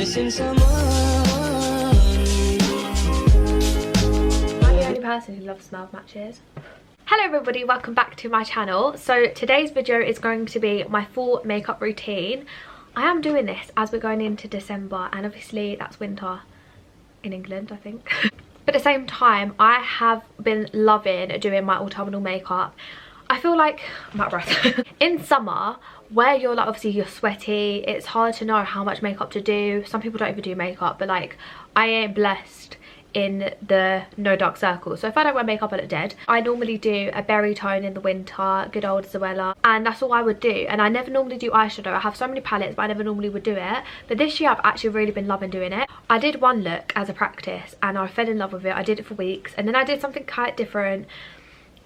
missing someone. I'm the only person who loves smell matches. Hello everybody, welcome back to my channel. So today's video is going to be my full makeup routine. I am doing this as we're going into December, and obviously that's winter in England, I think. But at the same time, I have been loving doing my autumnal makeup. I feel like I'm out of breath. In summer, where you're like, obviously you're sweaty, it's hard to know how much makeup to do. Some people don't even do makeup, but like I am blessed in the no dark circles, so if I don't wear makeup I look dead. I normally do a berry tone in the winter, good old Zoella, and that's all I would do. And I never normally do eyeshadow. I have so many palettes, but I never normally would do it. But this year I've actually really been loving doing it. I did one look as a practice and I fell in love with it. I did it for weeks, and then I did something quite different,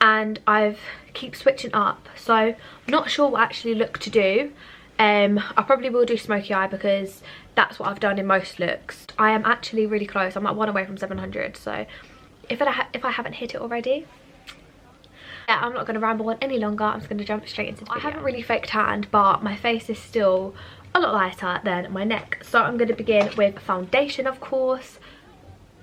and I've keep switching up, so I'm not sure what actually look to do. I probably will do smoky eye because that's what I've done in most looks. I am actually really close. I'm like one away from 700, so if I haven't hit it already, yeah, I'm not going to ramble on any longer. I'm just going to jump straight into the video. I haven't really fake tanned, but my face is still a lot lighter than my neck, so I'm going to begin with foundation, of course.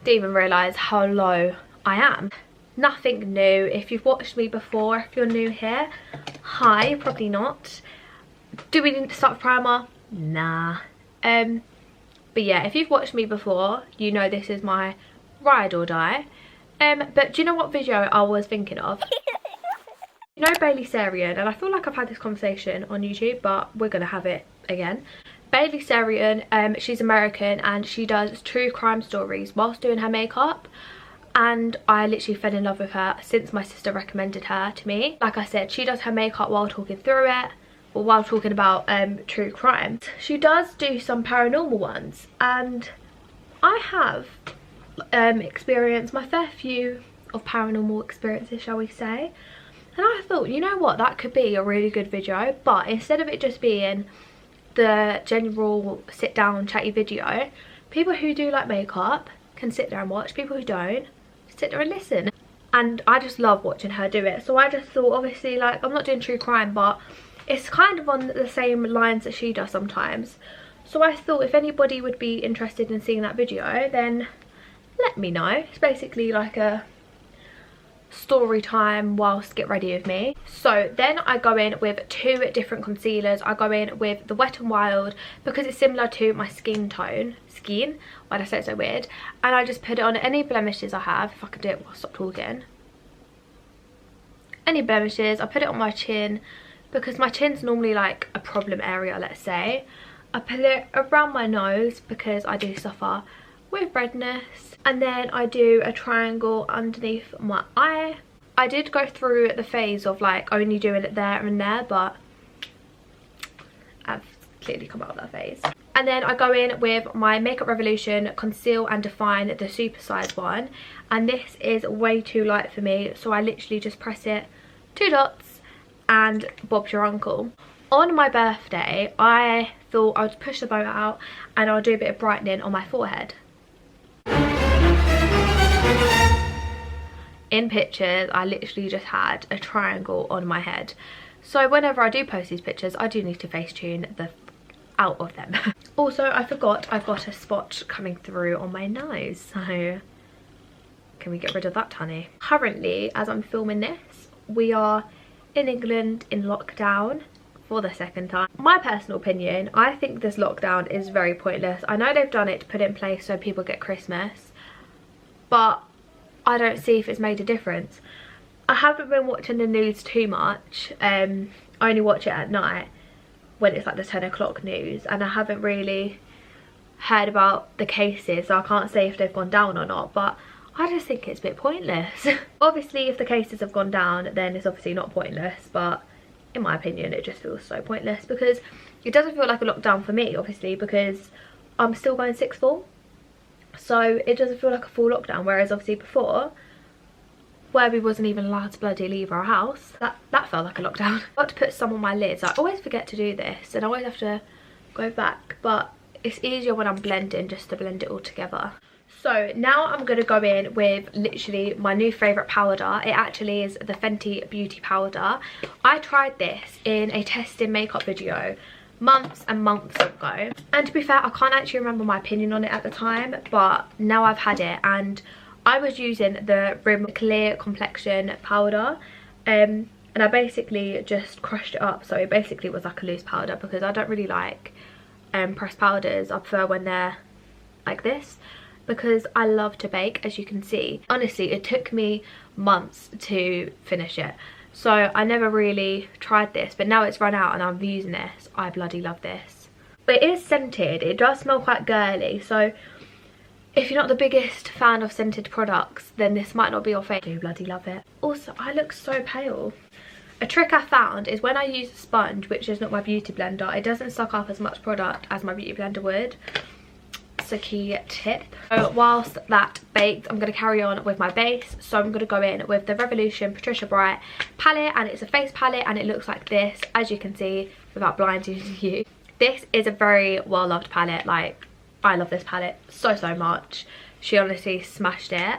Didn't even realise how low I am. Nothing new. If you've watched me before, if you're new here, hi, probably not. Do we need to start with primer? Nah. But yeah, if you've watched me before, you know this is my ride or die. But do you know what video I was thinking of? You know Bailey Sarian, and I feel like I've had this conversation on YouTube, but we're gonna have it again. Bailey Sarian, she's American and she does true crime stories whilst doing her makeup. And I literally fell in love with her since my sister recommended her to me. Like I said, she does her makeup while talking through it, or while talking about true crime. She does do some paranormal ones, and I have experienced my fair few of paranormal experiences, shall we say. And I thought, you know what, that could be a really good video, but instead of it just being the general sit down chatty video, people who do like makeup can sit there and watch. People who don't, sit there and listen. And I just love watching her do it, so I just thought, obviously, like, I'm not doing true crime, but it's kind of on the same lines that she does sometimes. So I thought if anybody would be interested in seeing that video, then let me know. It's basically like a story time whilst get ready with me. So then I go in with two different concealers. I go in with the Wet n Wild because it's similar to my skin tone. Why did I say it so weird? And I just put it on any blemishes I have. If I could do it while I stop talking. Any blemishes, I put it on my chin because my chin's normally like a problem area, let's say. I put it around my nose because I do suffer with redness, and then I do a triangle underneath my eye. I did go through the phase of like only doing it there and there, but I've clearly come out of that phase. And then I go in with my Makeup Revolution Conceal and Define, the super size one, and this is way too light for me, so I literally just press it, 2 dots, and Bob's your uncle. On my birthday, I thought I would push the boat out and I'll do a bit of brightening on my forehead. In pictures, I literally just had a triangle on my head. So whenever I do post these pictures, I do need to Facetune the out of them. Also, I forgot I've got a spot coming through on my nose, so can we get rid of that, honey? Currently, as I'm filming this, we are in England in lockdown for the second time. My personal opinion, I think this lockdown is very pointless. I know they've done it to put it in place so people get Christmas, but I don't see if it's made a difference. I haven't been watching the news too much. I only watch it at night when it's like the 10 o'clock news, and I haven't really heard about the cases, so I can't say if they've gone down or not, but I just think it's a bit pointless. Obviously if the cases have gone down, then it's obviously not pointless, but in my opinion it just feels so pointless because it doesn't feel like a lockdown for me, obviously, because I'm still going sixth form, so it doesn't feel like a full lockdown. Whereas obviously before, where we wasn't even allowed to bloody leave our house, that felt like a lockdown. I've got to put some on my lids. I always forget to do this and I always have to go back, but it's easier when I'm blending just to blend it all together. So now I'm going to go in with literally my new favourite powder. It actually is the Fenty Beauty powder. I tried this in a testing makeup video months and months ago. And to be fair, I can't actually remember my opinion on it at the time, but now I've had it, and I was using the Rim Clear Complexion powder, and I basically just crushed it up, so it basically was like a loose powder, because I don't really like pressed powders. I prefer when they're like this, because I love to bake, as you can see. Honestly, it took me months to finish it, so I never really tried this, but now it's run out and I'm using this. I bloody love this. But it is scented, it does smell quite girly, so if you're not the biggest fan of scented products, then this might not be your favourite. I do bloody love it. Also, I look so pale. A trick I found is when I use a sponge, which is not my beauty blender, it doesn't suck up as much product as my beauty blender would. It's a key tip. So whilst that bakes, I'm going to carry on with my base. So I'm going to go in with the Revolution Patricia Bright palette, and it's a face palette, and it looks like this, as you can see, without blinding you. This is a very well loved palette. Like, I love this palette so much. She honestly smashed it.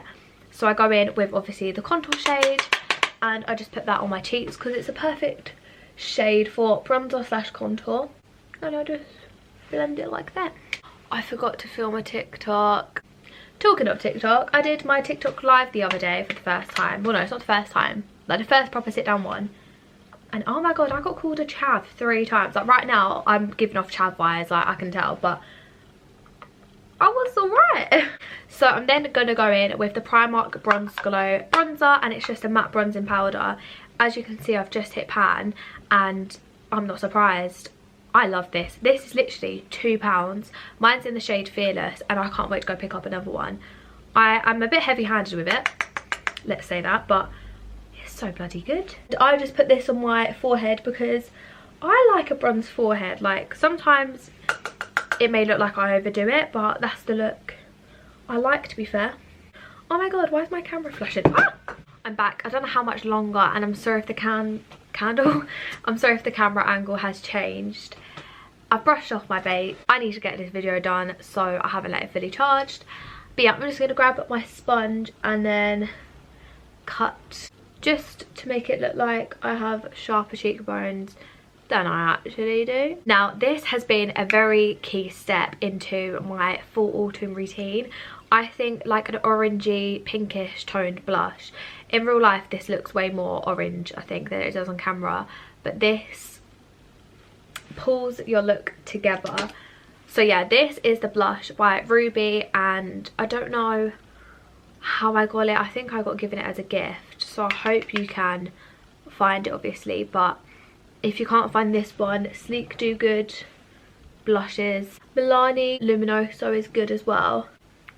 So I go in with obviously the contour shade, and I just put that on my cheeks because it's a perfect shade for bronzer slash contour, and I just blend it like that. I forgot to film a TikTok. Talking of TikTok, I did my TikTok live the other day for the first time. Well, no, it's not the first time, like the first proper sit down one. And oh my god, I got called a chav 3 times. Like right now, I'm giving off chav vibes, like I can tell, but I was alright. So I'm then gonna go in with the Primark Bronze Glow bronzer, and it's just a matte bronzing powder. As you can see, I've just hit pan, and I'm not surprised. I love this. This is literally £2. Mine's in the shade Fearless, and I can't wait to go pick up another one. I'm a bit heavy-handed with it, let's say that, but it's so bloody good. I just put this on my forehead because I like a bronze forehead. Like, sometimes it may look like I overdo it, but that's the look I like, to be fair. Oh my god, why is my camera flashing? Ah! I'm back. I don't know how much longer, and I'm sorry if the I'm sorry if the camera angle has changed. I've brushed off my base. I need to get this video done, so I haven't let it fully charged. But yeah, I'm just going to grab up my sponge and then cut, just to make it look like I have sharper cheekbones than I actually do. Now, this has been a very key step into my full autumn routine. I think like an orangey, pinkish toned blush. In real life, this looks way more orange, I think, than it does on camera. But this pulls your look together. So yeah, this is the blush by Ruby, and I don't know how I got it. I think I got given it as a gift, so I hope you can find it, obviously. But if you can't find this one, Sleek Do Good blushes. Milani Luminoso is good as well.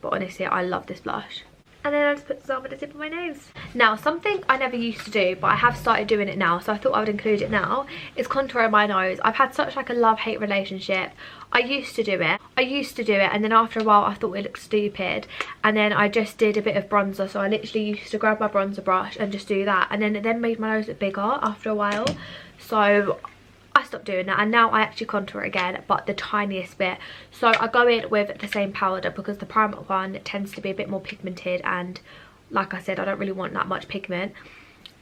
But honestly, I love this blush. And then I just put some at the tip of my nose. Now, something I never used to do, but I have started doing it now, so I thought I would include it now, is contouring my nose. I've had such like a love-hate relationship. I used to do it, and then after a while I thought it looked stupid, and then I just did a bit of bronzer. So I literally used to grab my bronzer brush and just do that, and then it then made my nose look bigger after a while. So I stopped doing that, and now I actually contour again, but the tiniest bit. So I go in with the same powder because the Primark one tends to be a bit more pigmented, and like I said, I don't really want that much pigment.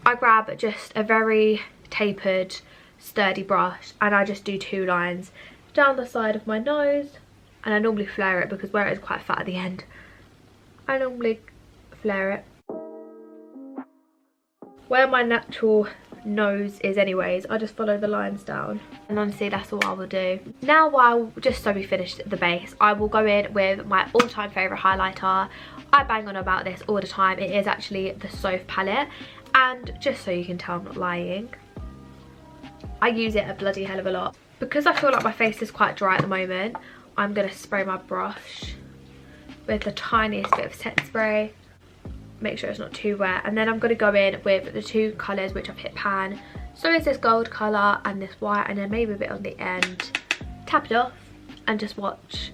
I grab just a very tapered, sturdy brush, and I just do 2 lines down the side of my nose, and I normally flare it because where it is quite fat at the end, I normally flare it. Where my natural nose is anyways, I just follow the lines down, and honestly that's all I will do. Now, while just so we finished the base, I will go in with my all-time favourite highlighter. I bang on about this all the time. It is actually the Soph palette, and just so you can tell I'm not lying, I use it a bloody hell of a lot. Because I feel like my face is quite dry at the moment, I'm going to spray my brush with the tiniest bit of set spray. Make sure it's not too wet, and then I'm going to go in with the 2 colours which I've hit pan. So it's this gold colour and this white, and then maybe a bit on the end. Tap it off and just watch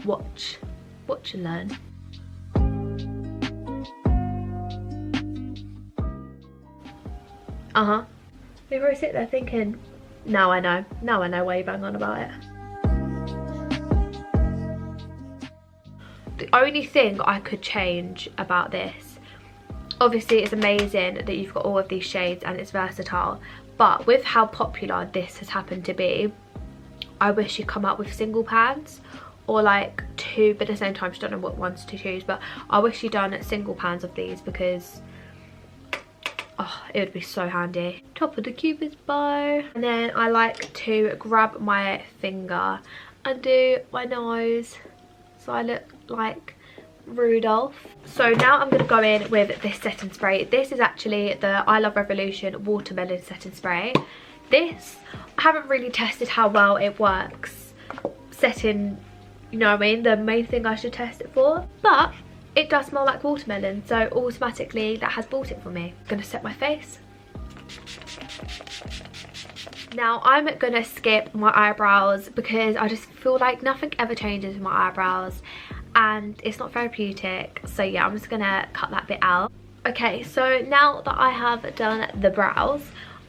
and learn. You probably sit there thinking, now I know why you bang on about it. The only thing I could change about this, obviously it's amazing that you've got all of these shades and it's versatile, but with how popular this has happened to be, I wish she'd come out with single pans or like two, but at the same time she don't know what ones to choose. But I wish she'd done single pans of these because oh, it would be so handy. Top of the cupid's bow. And then I like to grab my finger and do my nose so I look like Rudolph. So now I'm going to go in with this setting spray. This is actually the I Love Revolution watermelon setting spray. This, I haven't really tested how well it works setting, you know what I mean, the main thing I should test it for, but it does smell like watermelon, so automatically that has bought it for me. I'm going to set my face. Now I'm going to skip my eyebrows because I just feel like nothing ever changes with my eyebrows and it's not therapeutic, so yeah, I'm just gonna cut that bit out. Okay, so now that I have done the brows,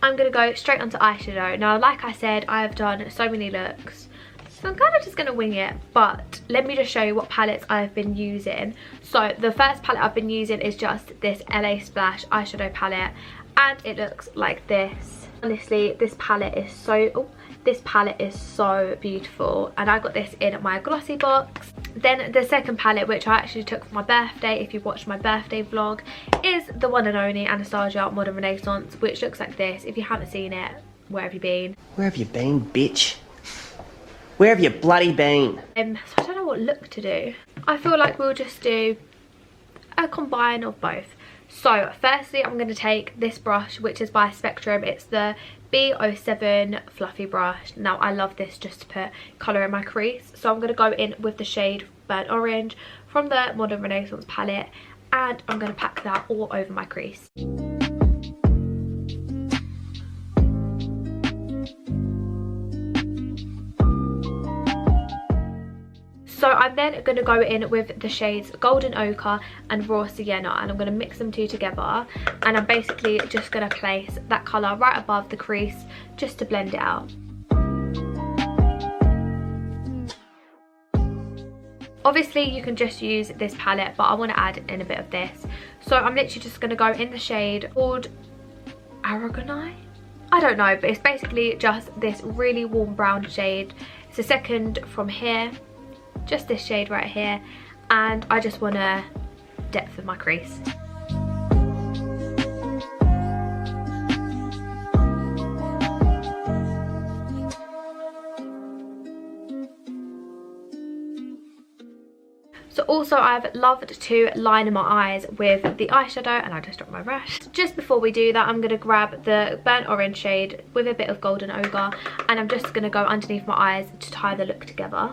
I'm gonna go straight onto eyeshadow. Now like I said, I have done so many looks, so I'm kind of just gonna wing it, but let me just show you what palettes I've been using. So the first palette I've been using is just this LA Splash eyeshadow palette, and it looks like this. Honestly, this palette is so beautiful, and I got this in my glossy box. Then the second palette, which I actually took for my birthday, if you've watched my birthday vlog, is the one and only Anastasia Modern Renaissance, which looks like this. If you haven't seen it, where have you been? Where have you been, bitch? Where have you bloody been? So I don't know what look to do. I feel like we'll just do a combine of both. So firstly, I'm going to take this brush, which is by Spectrum. It's the B07 fluffy brush. Now I love this just to put colour in my crease. So I'm going to go in with the shade Burnt Orange from the Modern Renaissance palette, and I'm going to pack that all over my crease. So I'm then going to go in with the shades Golden Ochre and Raw Sienna, and I'm going to mix them two together, and I'm basically just going to place that colour right above the crease just to blend it out. Obviously you can just use this palette, but I want to add in a bit of this. So I'm literally just going to go in the shade called Aragonite? I don't know, but it's basically just this really warm brown shade. It's the second from here. Just this shade right here, and I just want to depth of my crease. So also I've loved to line my eyes with the eyeshadow, and I just dropped my brush. Just before we do that, I'm going to grab the Burnt Orange shade with a bit of Golden Ochre, and I'm just going to go underneath my eyes to tie the look together.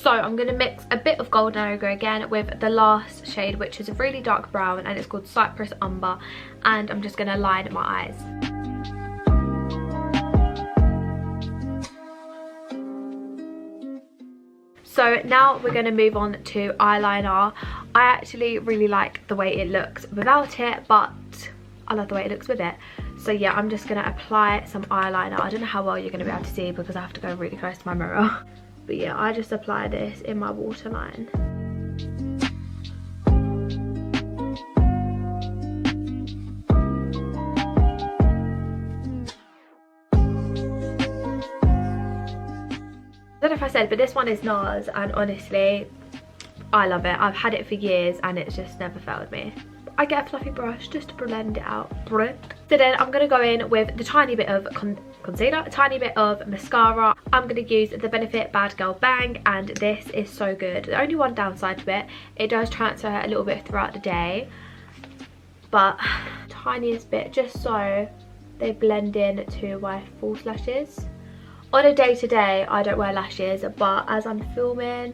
So I'm going to mix a bit of Golden Ochre again with the last shade, which is a really dark brown, and it's called Cypress Umber, and I'm just going to line my eyes. So now we're going to move on to eyeliner. I actually really like the way it looks without it, but I love the way it looks with it. So yeah, I'm just going to apply some eyeliner. I don't know how well you're going to be able to see because I have to go really close to my mirror. But yeah, I just apply this in my waterline. I don't know if I said, but this one is NARS, and honestly, I love it. I've had it for years and it's just never failed me. I get a fluffy brush just to blend it out. So then I'm going to go in with the tiny bit of concealer, a tiny bit of mascara. I'm going to use the Benefit Bad Girl Bang, and this is so good. The only one downside to it, it does transfer a little bit throughout the day, but tiniest bit just so they blend in to my false lashes. On a day-to-day, I don't wear lashes, but as I'm filming,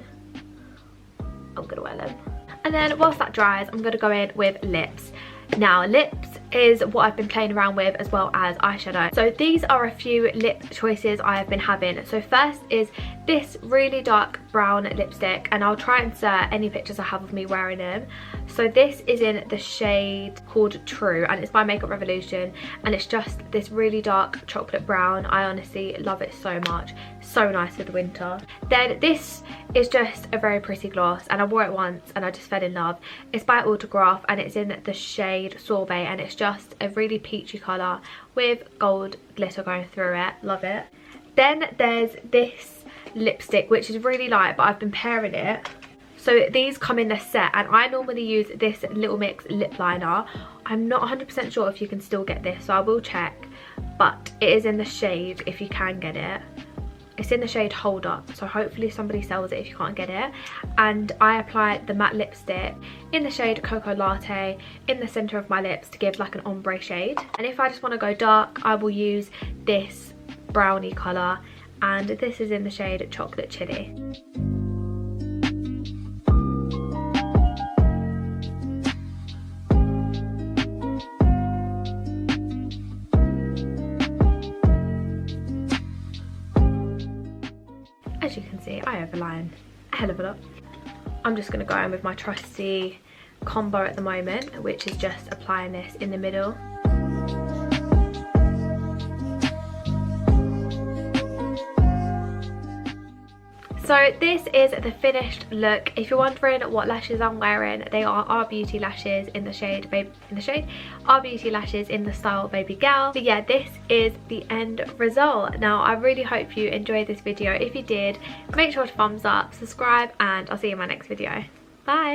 I'm going to wear them. And then whilst that dries, I'm going to go in with lips. Now lips is what I've been playing around with, as well as eyeshadow. So these are a few lip choices I have been having. So first is this really dark brown lipstick, and I'll try and insert any pictures I have of me wearing them. So this is in the shade called True, and it's by Makeup Revolution, and it's just this really dark chocolate brown. I honestly love it so much. So nice for the winter. Then this is just a very pretty gloss, and I wore it once and I just fell in love. It's by Autograph, and it's in the shade Sorbet, and it's just a really peachy colour with gold glitter going through it. Love it. Then there's this lipstick, which is really light, but I've been pairing it. So these come in a set, and I normally use this Little Mix lip liner. I'm not 100% sure if you can still get this, so I will check, but it is in the shade if you can get it. It's in the shade Hold Up, so hopefully somebody sells it if you can't get it. And I apply the matte lipstick in the shade Cocoa Latte in the centre of my lips to give like an ombre shade. And if I just want to go dark, I will use this brownie colour, and this is in the shade Chocolate Chili. As you can see, I overline a hell of a lot. I'm just going to go in with my trusty combo at the moment, which is just applying this in the middle. So this is the finished look. If you're wondering what lashes I'm wearing, they are our Beauty lashes in the shade Our Beauty lashes in the style Baby Girl. But yeah, this is the end result. Now I really hope you enjoyed this video. If you did, make sure to thumbs up, subscribe, and I'll see you in my next video. Bye.